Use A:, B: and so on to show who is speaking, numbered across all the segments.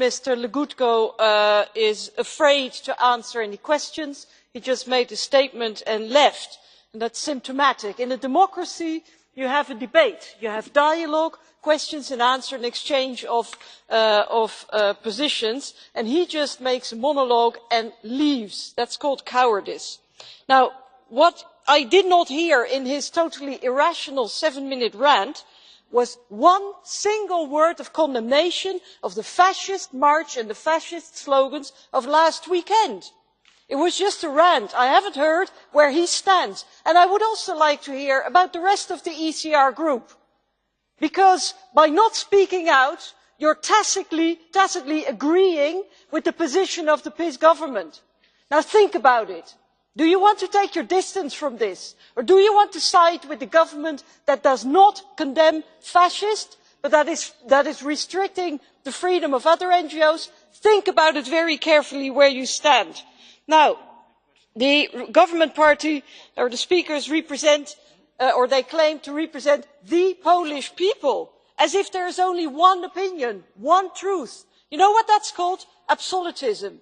A: Mr Legutko is afraid to answer any questions. He just made a statement and left, and that's symptomatic. In a democracy, you have a debate, you have dialogue, questions and answers, an exchange of positions, and he just makes a monologue and leaves. That's called cowardice. Now, what I did not hear in his totally irrational 7-minute rant was one single word of condemnation of the fascist march and the fascist slogans of last weekend. It was just a rant. I haven't heard where he stands. And I would also like to hear about the rest of the ECR group. Because by not speaking out, you're tacitly agreeing with the position of the PiS government. Now think about it. Do you want to take your distance from this? Or do you want to side with the government that does not condemn fascists, but that is restricting the freedom of other NGOs? Think about it very carefully where you stand. Now, the government party or the speakers represent, or they claim to represent, the Polish people, as if there is only one opinion, one truth. You know what that's called? Absolutism.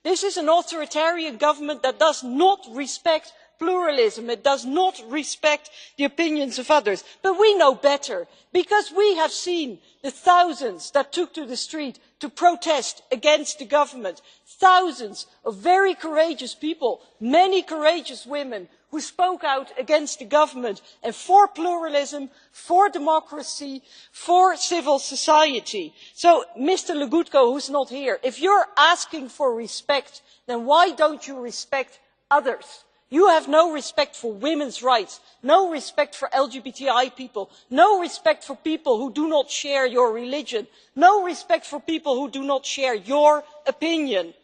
A: This is an authoritarian government that does not respect pluralism. It does not respect the opinions of others. But we know better, because we have seen the thousands that took to the street to protest against the government. Thousands of very courageous people, many courageous women who spoke out against the government and for pluralism, for democracy, for civil society. So, Mr Legutko, who's not here, if you're asking for respect, then why don't you respect others? You have no respect for women's rights, no respect for LGBTI people, no respect for people who do not share your religion, no respect for people who do not share your opinion.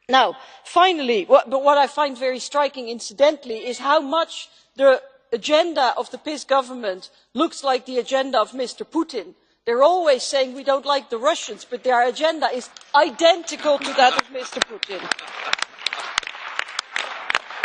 A: Now, finally, what I find very striking, incidentally, is how much the agenda of the PiS government looks like the agenda of Mr Putin. They're always saying we don't like the Russians, but their agenda is identical to that of Mr Putin.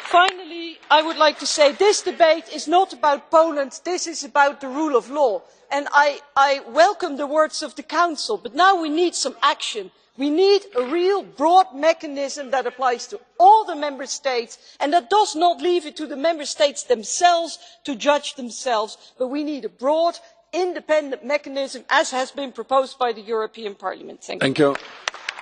A: Finally, I would like to say this debate is not about Poland, this is about the rule of law. And I welcome the words of the Council, but now we need some action. We need a real broad mechanism that applies to all the member states and that does not leave it to the member states themselves to judge themselves, but we need a broad, independent mechanism as has been proposed by the European Parliament. Thank you.